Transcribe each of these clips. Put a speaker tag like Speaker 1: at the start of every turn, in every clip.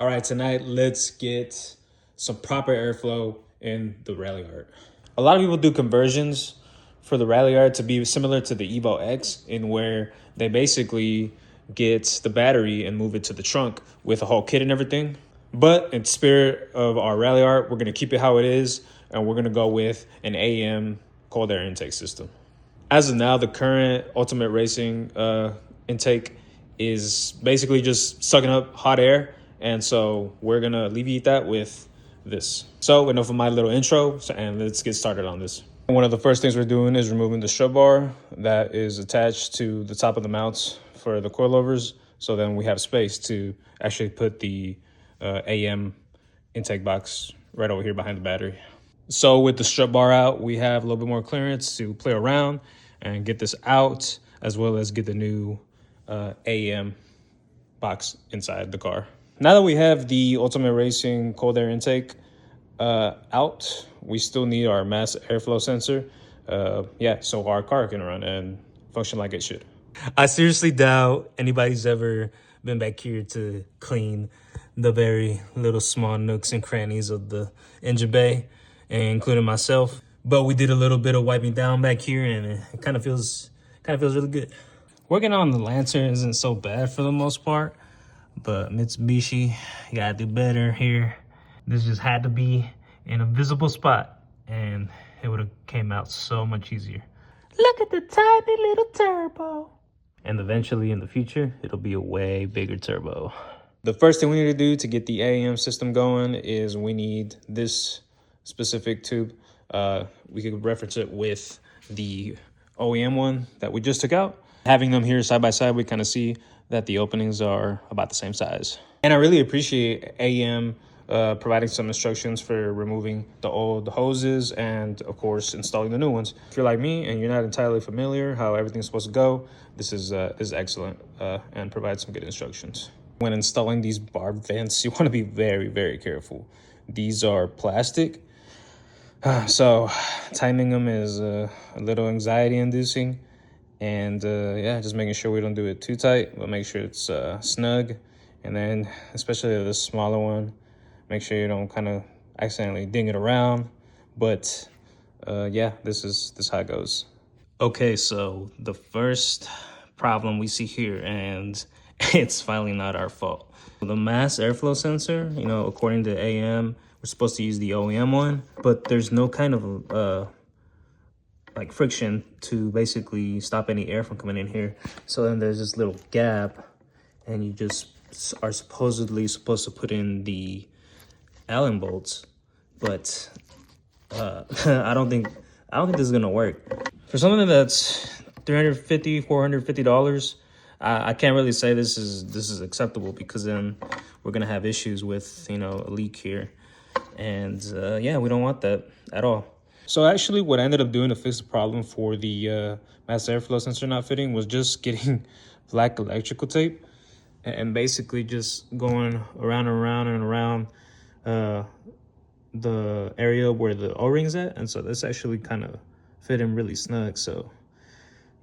Speaker 1: All right, tonight let's get some proper airflow in the Ralliart. A lot of people do conversions for the Ralliart to be similar to the Evo X, in where they basically get the battery and move it to the trunk with a whole kit and everything. But in spirit of our Ralliart, we're gonna keep it how it is, and we're gonna go with an AEM cold air intake system. As of now, the current Ultimate Racing intake is basically just sucking up hot air. And so we're going to alleviate that with this. So enough of my little intro, and let's get started on this. One of the first things we're doing is removing the strut bar that is attached to the top of the mounts for the coilovers. So then we have space to actually put the AEM intake box right over here behind the battery. So with the strut bar out, we have a little bit more clearance to play around and get this out, as well as get the new AEM box inside the car. Now that we have the Ultimate Racing cold air intake out, we still need our mass airflow sensor. So our car can run and function like it should. I seriously doubt anybody's ever been back here to clean the very little small nooks and crannies of the engine bay, including myself. But we did a little bit of wiping down back here, and it kind of feels really good. Working on the lantern isn't so bad for the most part, but Mitsubishi, you gotta do better here. This just had to be in a visible spot, and it would have came out so much easier. Look at the tiny little turbo. And eventually in the future, it'll be a way bigger turbo. The first thing we need to do to get the AEM system going is we need this specific tube. We could reference it with the OEM one that we just took out. Having them here side by side, we kind of see that the openings are about the same size. And I really appreciate AEM providing some instructions for removing the old hoses and, of course, installing the new ones. If you're like me and you're not entirely familiar how everything's supposed to go, this is excellent and provides some good instructions. When installing these barb vents, you want to be very, very careful. These are plastic, so tightening them is a little anxiety-inducing. And just making sure we don't do it too tight, but make sure it's snug. And then, especially the smaller one, make sure you don't kind of accidentally ding it around. But this is how it goes. Okay, so the first problem we see here, and it's finally not our fault. The mass airflow sensor, according to AEM, we're supposed to use the OEM one, but there's no kind of like friction to basically stop any air from coming in here. So then there's this little gap, and you just are supposedly supposed to put in the Allen bolts, but I don't think this is gonna work. For something that's $350-$450, I can't really say this is acceptable, because then we're gonna have issues with a leak here, and we don't want that at all. So actually what I ended up doing to fix the problem for the mass airflow sensor not fitting was just getting black electrical tape and basically just going around and around the area where the O-ring's at. And so this actually kind of fit in really snug. So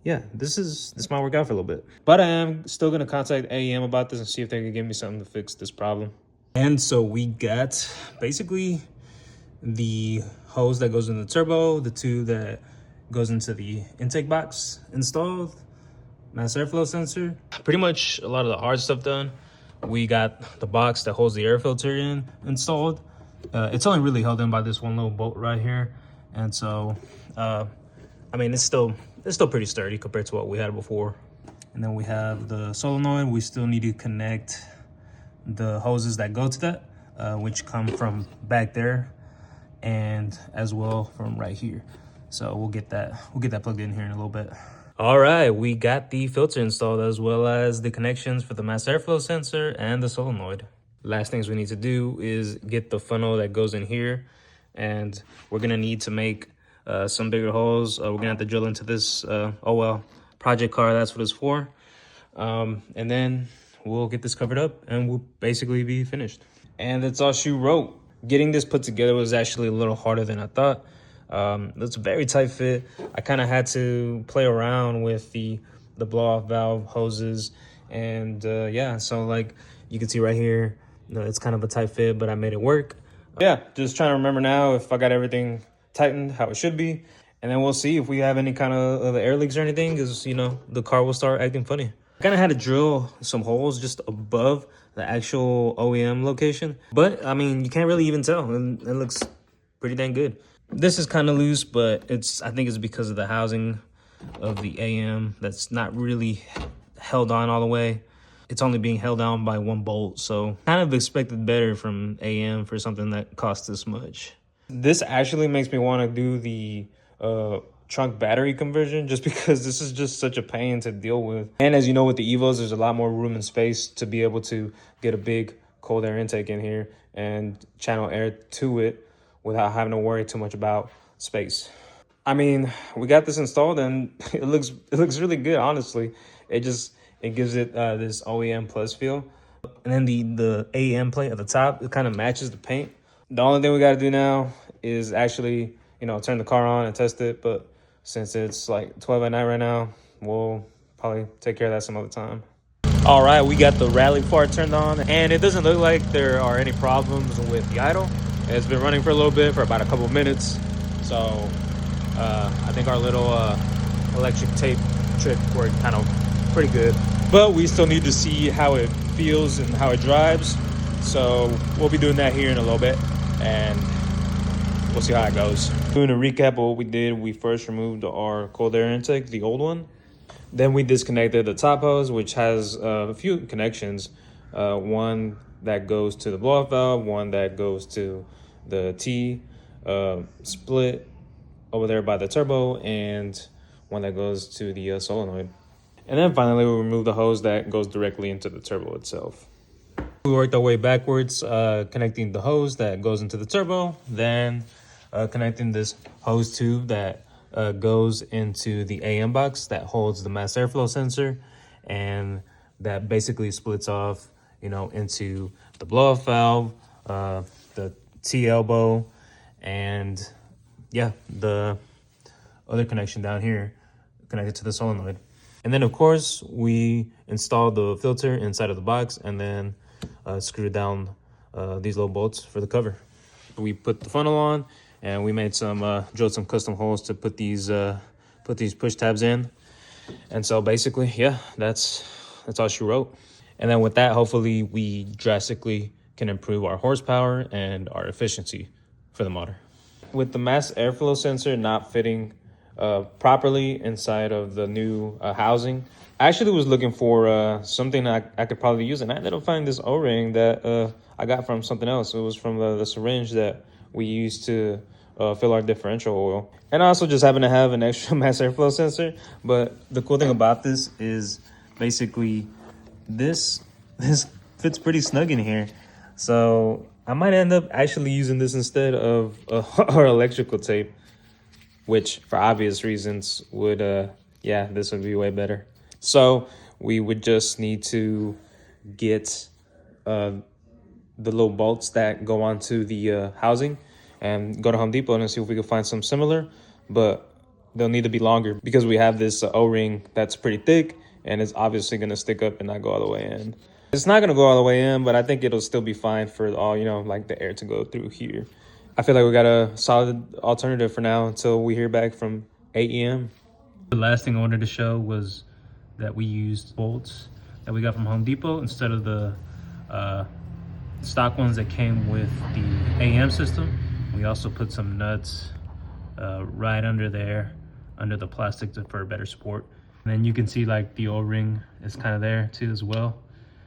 Speaker 1: yeah, this might work out for a little bit. But I am still going to contact AEM about this and see if they can give me something to fix this problem. And so we got basically the hose that goes in the turbo, the tube that goes into the intake box installed, mass airflow sensor. Pretty much a lot of the hard stuff done. We got the box that holds the air filter in installed. It's only really held in by this one little bolt right here, and so it's still pretty sturdy compared to what we had before. And then we have the solenoid. We still need to connect the hoses that go to that, which come from back there, and as well from right here. So we'll get that plugged in here in a little bit. All right, we got the filter installed, as well as the connections for the mass airflow sensor and the solenoid. Last things we need to do is get the funnel that goes in here, and we're gonna need to make some bigger holes. We're gonna have to drill into this project car. That's what it's for. And then we'll get this covered up and we'll basically be finished. And that's all she wrote. Getting this put together was actually a little harder than I thought. It's a very tight fit. I kind of had to play around with the blow-off valve hoses, and so like you can see right here, No, it's kind of a tight fit, but I made it work. Yeah, just trying to remember now if I got everything tightened how it should be. And then we'll see if we have any kind of air leaks or anything, because, you know, the car will start acting funny. I kind of had to drill some holes just above the actual OEM location. But, I mean, you can't really even tell. And it looks pretty dang good. This is kind of loose, but I think it's because of the housing of the AEM that's not really held on all the way. It's only being held down by one bolt, so kind of expected better from AEM for something that costs this much. This actually makes me want to do the trunk battery conversion, just because this is just such a pain to deal with. And as you know, with the Evos, there's a lot more room and space to be able to get a big cold air intake in here and channel air to it without having to worry too much about space. I mean, we got this installed and it looks really good, honestly. It gives it this OEM plus feel. And then the AEM plate at the top, it kind of matches the paint. The only thing we got to do now is actually, you know, turn the car on and test it. But since it's like 12 at night right now, we'll probably take care of that some other time. All right, we got the RalliFart turned on, and it doesn't look like there are any problems with the idle. It's been running for a little bit, for about a couple minutes. So I think our little electric tape trick worked kind of pretty good, but we still need to see how it feels and how it drives. So we'll be doing that here in a little bit, and we'll see how it goes. Doing a recap of what we did, we first removed our cold air intake, the old one. Then we disconnected the top hose, which has a few connections. One that goes to the blow-off valve, one that goes to the T split over there by the turbo, and one that goes to the solenoid. And then finally, we remove the hose that goes directly into the turbo itself. We worked our way backwards, connecting the hose that goes into the turbo, then connecting this hose tube that goes into the AEM box that holds the mass airflow sensor, and that basically splits off, you know, into the blow-off valve, the T elbow, and yeah, the other connection down here connected to the solenoid. And then, of course, we installed the filter inside of the box and then screwed down these little bolts for the cover. We put the funnel on, and we made drilled some custom holes to put these push tabs in. And so basically, yeah, that's all she wrote. And then with that, hopefully we drastically can improve our horsepower and our efficiency for the motor. With the mass airflow sensor not fitting properly inside of the new housing, I actually was looking for something I could probably use, and I ended up finding this O-ring that I got from something else. It was from the syringe that we used to fill our differential oil. And I also just happen to have an extra mass airflow sensor. But the cool thing about this is basically this fits pretty snug in here. So I might end up actually using this instead of our electrical tape, which for obvious reasons would, yeah, this would be way better. So we would just need to get the little bolts that go onto the housing and go to Home Depot and see if we can find some similar, but they'll need to be longer because we have this O-ring that's pretty thick and it's obviously going to stick up and not go all the way in. It's not going to go all the way in, but I think it'll still be fine for all, you know, like the air to go through here. I feel like we got a solid alternative for now until we hear back from AEM. The last thing I wanted to show was that we used bolts that we got from Home Depot instead of the stock ones that came with the AEM system. We also put some nuts right under there, under the plastic for better support. And then you can see like the O-ring is kind of there too as well.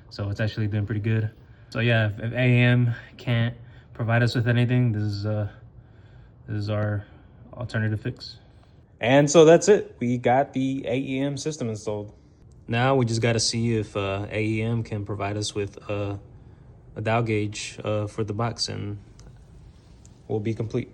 Speaker 1: So it's actually doing pretty good. So yeah, if AEM can't provide us with anything, this is our alternative fix. And so that's it. We got the AEM system installed. Now we just got to see if AEM can provide us with a dial gauge for the box, and we'll be complete.